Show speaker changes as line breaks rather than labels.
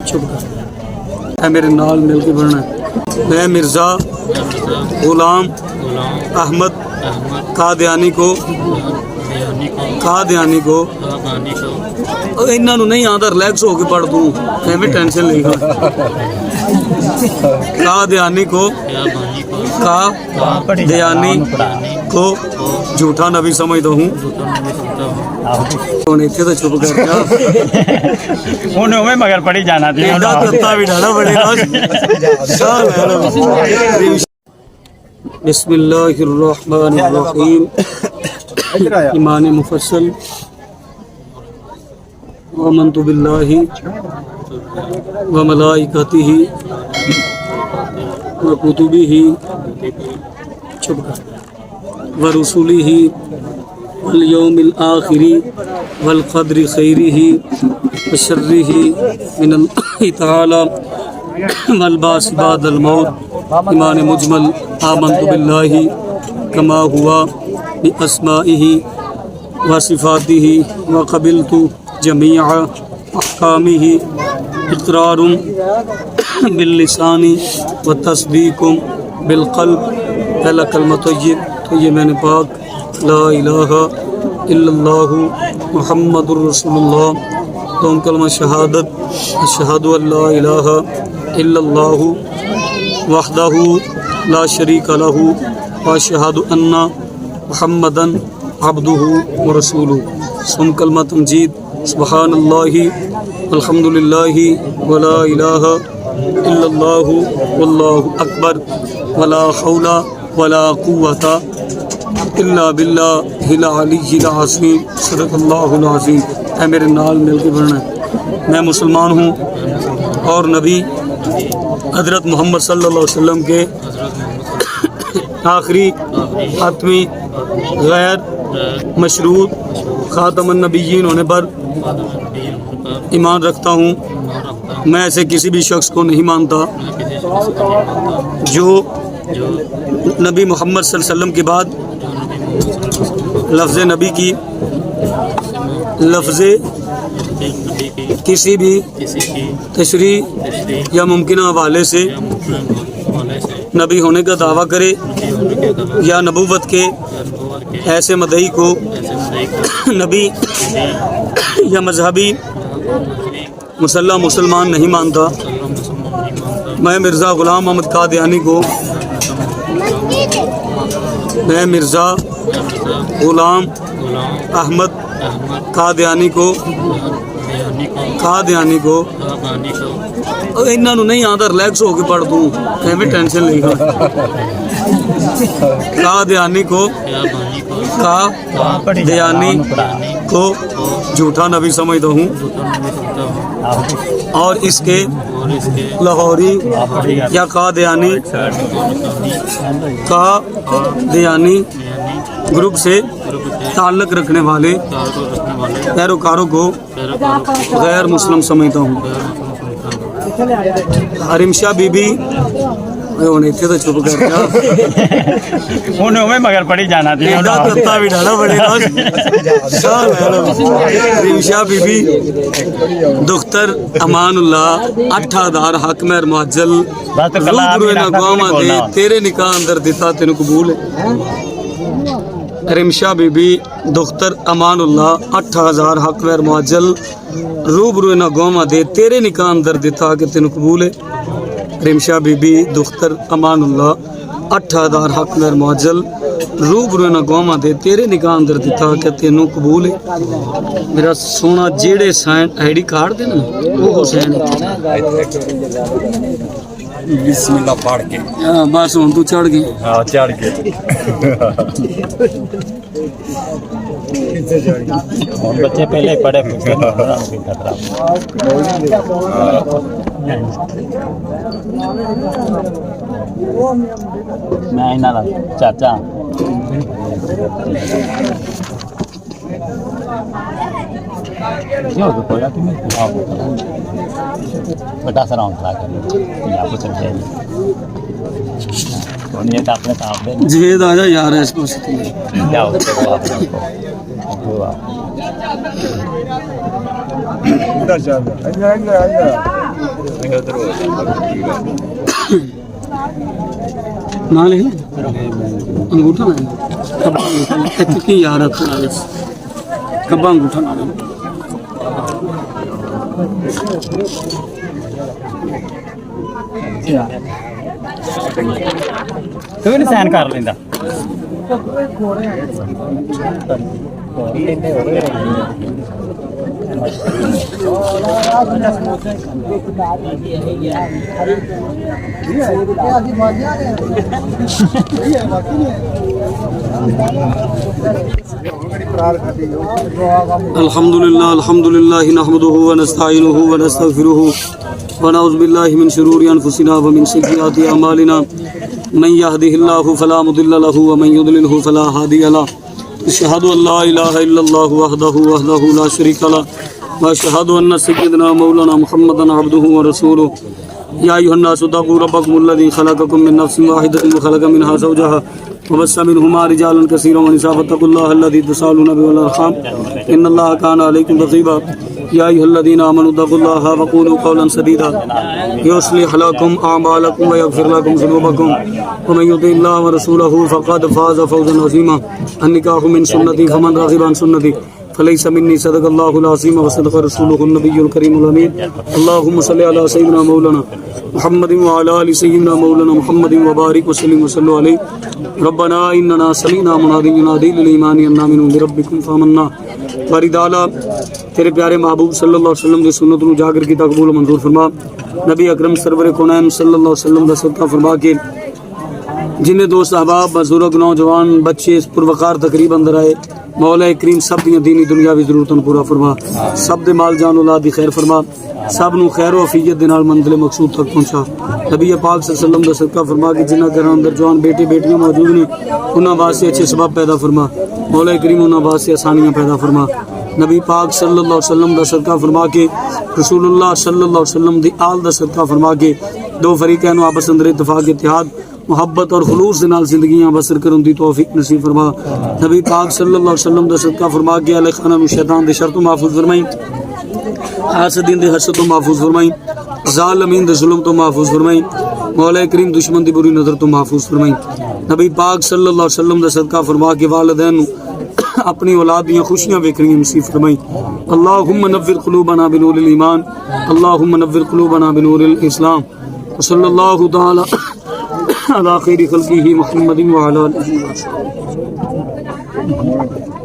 چپ کر اے میرے نال مل کے پڑھنا ہے۔ میں مرزا غلام احمد قادیانی کو انہاں نوں نہیں آتا، ریلیکس ہو کے پڑھ دوں میں ٹینشن لے گا۔ قادیانی کو جھوٹا نبی سمجھتا ہوں۔ اتنے تو چپ کر جا
مگر پڑھی جانا تھی
بھی ڈالا پڑے گا۔ بسم اللہ الرحمن الرحیم۔ ایمان مفصل۔ آمنت باللہ وملائکتہ وکتبہ ورسلہ والیوم الآخر والقدر خیرہ وشرہ من اللہ تعالی والبعث بعد الموت۔ ایمان مجمل۔ آمنت باللہ کما ہوا باسمائہ وصفاتہ وقبلت جمیع احکامہ۔ اقرار باللسان وتصدیق بالقلب۔ پہلا کلمہ طیب تو یہ میں نے پاک لا الہ الا اللہ محمد الرسول اللہ۔ دوم کلمہ شہادت اشہد ان لا الہ الا اللہ وحدہ لا شریک لہ واشہد ان محمدا عبدہ ورسولہ۔ سم کلمہ تمجید سبحان اللہ الحمد للہ ولا الہ الا اللہ واللہ اکبر ولا حول ولا قوۃ الا باللہ العلی العظیم۔ صدق اللہ العظیم۔ اے میرے نال مل کے پڑھنا ہے۔ میں مسلمان ہوں اور نبی حضرت محمد صلی اللہ علیہ وسلم کے آخری حتمی غیر مشروط خاتم النبیین ہونے پر ایمان رکھتا ہوں۔ میں ایسے کسی بھی شخص کو نہیں مانتا جو نبی محمد صلی اللہ علیہ وسلم کے بعد لفظ نبی کی لفظ کسی بھی تشریح یا ممکنہ حوالے سے نبی ہونے کا دعویٰ کرے یا نبوت کے ایسے مدعی کو نبی یا مذہبی مسلح مسلمان نہیں مانتا۔ میں مرزا غلام احمد قادیانی کو میں مرزا غلام احمد قادیانی کو انہاں نوں نہیں آتا، ریلیکس ہو کے پڑھ دوں میں ٹینشن لے گا۔ قادیانی کو جھوٹا نبی سمجھتا ہوں اور اس کے لاہوری یا قادیانی گروپ سے تعلق رکھنے والے پیروکاروں کو غیر مسلم سمجھتا ہوں۔ حریم شاہ بی بی اتنے تو چپ کر جا
مگر پڑھی جانا تھی
بھی ڈالا پڑے گا۔ حریم شاہ بی بی دختر امان اللہ 8000 حق مہر معجل روبروئے ناگواما دے تیرے نکاح اندر دیتا تینوں قبول ہے۔ حریم شاہ بی بی دختر امان اللہ 8000 حق مہر معجل روبروئے ناگواما دے تیرے نکاح اندر دیتا کہ تینوں قبول ہے۔ حریم شاہ بی بی دختر امان اللہ 8000 حق مہر معجل روبروئے ناگواما دے تیرے نکاح اندر دیتا کہ تینوں قبول ہے۔ میرا سونا جیڑے سائن آئی ڈی کارڈ دینا وہ حسین
بسم اللہ پڑھ کے
بس ہوں تو چڑھ گئی
چڑھ کے
بچے پہلے پڑھے میں چاچا بٹا سر
جوید آ جا یار اس کو نہ لے انگوٹھا نہ کبا انگوٹھا کی یار رکھنا کبا انگوٹھا نہ لے
تو نہیں سائن کر لینا
الحمد لله نحمده ونستعينه ونستغفره ونعوذ بالله من شرور انفسنا ومن سيئات اعمالنا من يهده الله فلا مضل له ومن يضلل فلا هادي له اشهد ان لا اله الا الله وحده لا شريك له واشهد ان سيدنا مولانا محمدا عبده ورسوله يا ايها الناس اتقوا ربكم الذي خلقكم من نفس واحده وخلق منها زوجها وبث منهما رجالا كثيرا ونساء فاتقوا الله الذي تساءلون به والارحام ان الله كان عليكم رقيبا يا ايها الذين امنوا اتقوا الله وقولوا قولا سديدا يصلح لكم اعمالكم ويغفر لكم ذنوبكم ومن يطع الله ورسوله فقد فاز فوزا عظيما النكاح من سنتي فمن رغب عن سنتي فليس مني صدق الله العظيم وصدق رسوله النبي الكريم الامين اللهم صل على سيدنا مولانا محمد وعلى ال سيدنا مولانا محمد وبارك وسلم وصلوا عليه ربنا اننا سمعنا مناديا ينادي للايمان ان امنوا بربكم فآمنا باری تعالی تیرے پیارے محبوب صلی اللہ علیہ وسلم دی سنت نو جاگر کی قبول و منظور فرما نبی اکرم سرور کونین صلی اللہ علیہ وسلم دا صدقہ فرما کے جن دوست احباب بزرگ نوجوان بچے اس پروقار تقریب اندر آئے مولا کریم سب دی دینی دنیاوی ضرورتاں پورا فرما سب دے مال جان اولاد دی خیر فرما سب نو خیر و عافیت دے نال منزل مقصود تک پہنچا نبی پاک صلی اللہ علیہ وسلم دا صدقہ فرما کہ جنہاں گھراں اندر جوان بیٹے بیٹیاں موجود نے انہاں واسطے اچھے سبب پیدا فرما مولا کریم انہاں واسطے آسانیاں پیدا فرما نبی پاک صلی اللہ علیہ وسلم دا صدقہ فرما کے رسول اللہ صلی اللہ علیہ وسلم دی آل دا صدقہ فرما کے دو فریقین آپس اندر اتفاق اتحاد محبت اور خلوص دے نال زندگیاں بسر کرن دی توفیق نصیب فرما نبی پاک صلی اللہ علیہ وسلم دا صدقہ فرما کے علیہ خانہ میں شیطان دے شر تو محفوظ فرمائیں حاسدین دے حسد تو محفوظ فرمائیں ظالمین دے ظلم تو محفوظ فرمائیں مولا کریم دشمن دی بری نظر تو محفوظ فرمائیں نبی پاک صلی اللہ علیہ وسلم دا صدقہ فرما کے والدین اپنی اولاد دیاں خوشیاں ویکھنیاں نصیب فرمائیں اللہم نور قلوبنا بنور الایمان اللہم نور قلوبنا بنور الاسلام وصلی اللہ تعالی علی خیر خلقہ محمد وعلی آلہ وصحبہ